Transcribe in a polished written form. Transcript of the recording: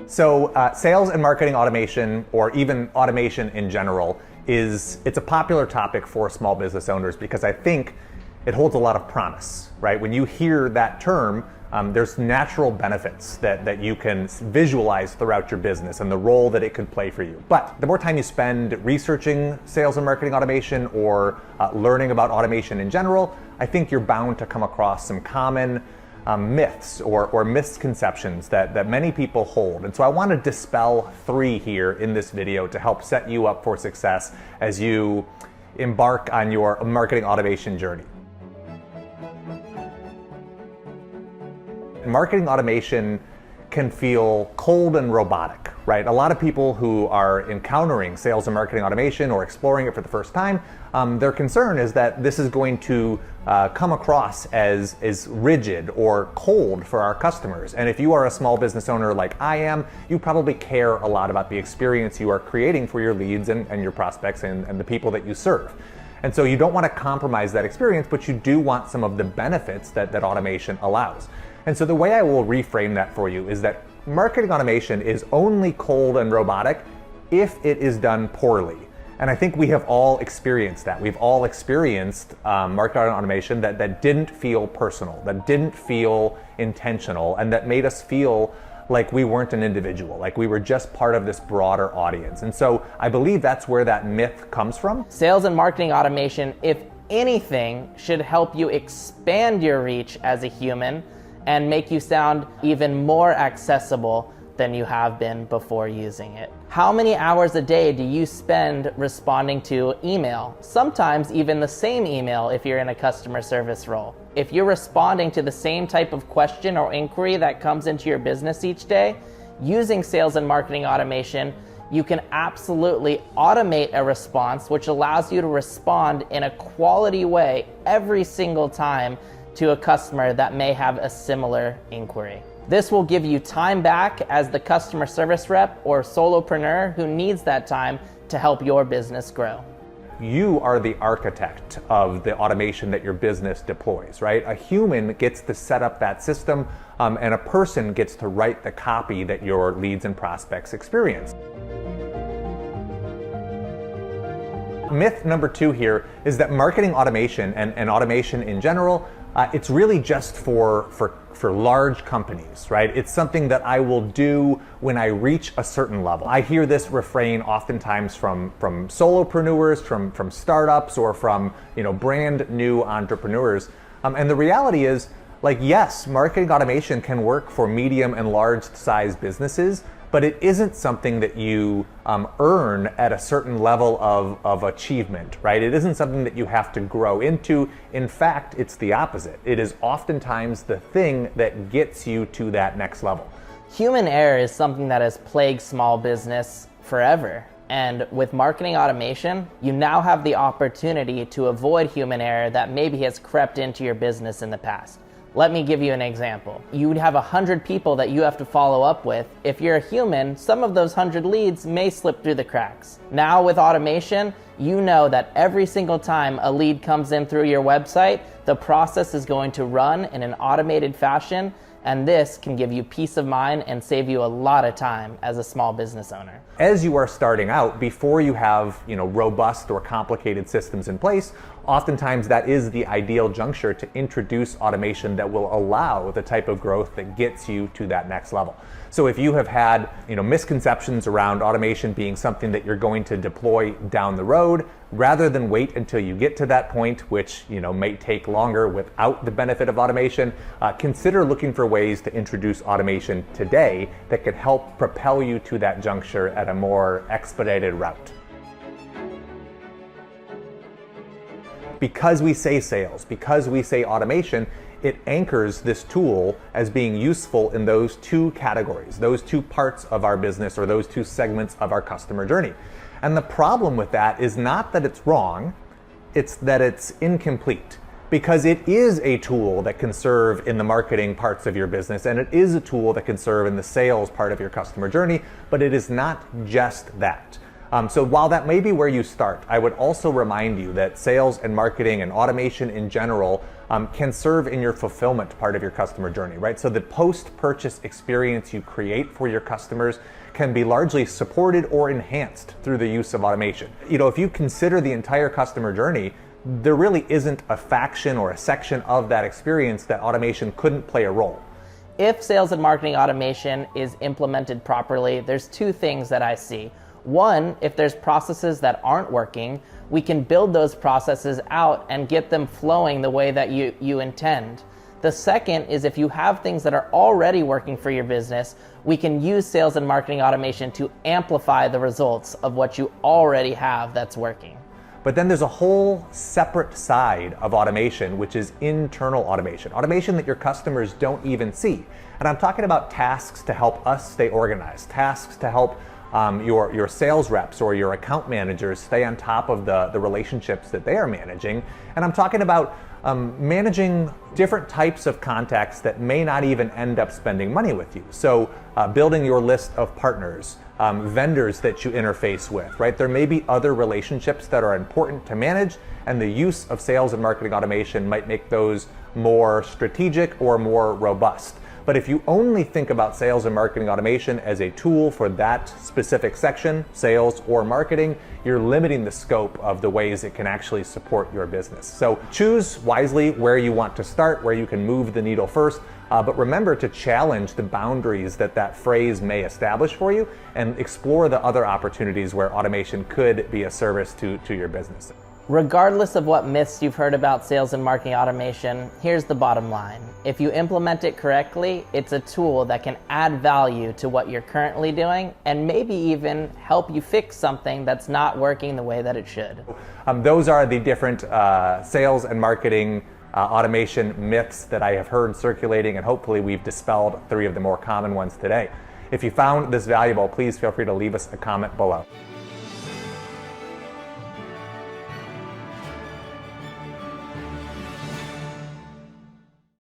So sales and marketing automation, or even automation in general, it's a popular topic for small business owners because I think it holds a lot of promise, right? When you hear that term, there's natural benefits that you can visualize throughout your business and the role that it could play for you. But the more time you spend researching sales and marketing automation or learning about automation in general, I think you're bound to come across some common myths or misconceptions that many people hold. And so I want to dispel 3 here in this video to help set you up for success as you embark on your marketing automation journey. Marketing automation can feel cold and robotic, right? A lot of people who are encountering sales and marketing automation or exploring it for the first time, their concern is that this is going to come across as rigid or cold for our customers. And if you are a small business owner like I am, you probably care a lot about the experience you are creating for your leads and your prospects and the people that you serve. And so you don't want to compromise that experience, but you do want some of the benefits that automation allows. And so the way I will reframe that for you is that marketing automation is only cold and robotic if it is done poorly. And I think we have all experienced that. We've all experienced marketing automation that didn't feel personal, that didn't feel intentional, and that made us feel like we weren't an individual, like we were just part of this broader audience. And so I believe that's where that myth comes from. Sales and marketing automation, if anything, should help you expand your reach as a human and make you sound even more accessible than you have been before using it. How many hours a day do you spend responding to email? Sometimes even the same email if you're in a customer service role. If you're responding to the same type of question or inquiry that comes into your business each day, using sales and marketing automation, you can absolutely automate a response which allows you to respond in a quality way every single time to a customer that may have a similar inquiry. This will give you time back as the customer service rep or solopreneur who needs that time to help your business grow. You are the architect of the automation that your business deploys, right? A human gets to set up that system, and a person gets to write the copy that your leads and prospects experience. Myth number 2 here is that marketing automation and automation in general, it's really just for large companies, right? It's something that I will do when I reach a certain level. I hear this refrain oftentimes from solopreneurs, from startups, or from brand new entrepreneurs. And the reality is, yes, marketing automation can work for medium and large size businesses, but it isn't something that you earn at a certain level of achievement, right? It isn't something that you have to grow into. In fact, it's the opposite. It is oftentimes the thing that gets you to that next level. Human error is something that has plagued small business forever. And with marketing automation, you now have the opportunity to avoid human error that maybe has crept into your business in the past. Let me give you an example. You would have 100 people that you have to follow up with. If you're a human, some of those 100 leads may slip through the cracks. Now with automation, you know that every single time a lead comes in through your website, the process is going to run in an automated fashion, and this can give you peace of mind and save you a lot of time as a small business owner. As you are starting out, before you have robust or complicated systems in place, oftentimes that is the ideal juncture to introduce automation that will allow the type of growth that gets you to that next level. So if you have had misconceptions around automation being something that you're going to deploy down the road, rather than wait until you get to that point, which may take longer without the benefit of automation, consider looking for ways to introduce automation today that can help propel you to that juncture at a more expedited route. Because we say sales, because we say automation, it anchors this tool as being useful in those 2 categories, those 2 parts of our business or those 2 segments of our customer journey. And the problem with that is not that it's wrong, it's that it's incomplete. Because it is a tool that can serve in the marketing parts of your business, and it is a tool that can serve in the sales part of your customer journey, but it is not just that. So while that may be where you start, I would also remind you that sales and marketing and automation in general can serve in your fulfillment part of your customer journey, right? So the post-purchase experience you create for your customers can be largely supported or enhanced through the use of automation. If you consider the entire customer journey, there really isn't a faction or a section of that experience that automation couldn't play a role. If sales and marketing automation is implemented properly, there's two things that I see. One, if there's processes that aren't working, we can build those processes out and get them flowing the way that you intend. The second is if you have things that are already working for your business, we can use sales and marketing automation to amplify the results of what you already have that's working. But then there's a whole separate side of automation, which is internal automation. Automation that your customers don't even see. And I'm talking about tasks to help us stay organized, tasks to help your sales reps or your account managers stay on top of the relationships that they are managing. And I'm talking about managing different types of contacts that may not even end up spending money with you. So building your list of partners, vendors that you interface with, right? There may be other relationships that are important to manage, and the use of sales and marketing automation might make those more strategic or more robust. But if you only think about sales and marketing automation as a tool for that specific section, sales or marketing, you're limiting the scope of the ways it can actually support your business. So choose wisely where you want to start, where you can move the needle first, but remember to challenge the boundaries that phrase may establish for you and explore the other opportunities where automation could be a service to your business. Regardless of what myths you've heard about sales and marketing automation, here's the bottom line. If you implement it correctly, it's a tool that can add value to what you're currently doing and maybe even help you fix something that's not working the way that it should. Those are the different sales and marketing automation myths that I have heard circulating, and hopefully we've dispelled 3 of the more common ones today. If you found this valuable, please feel free to leave us a comment below.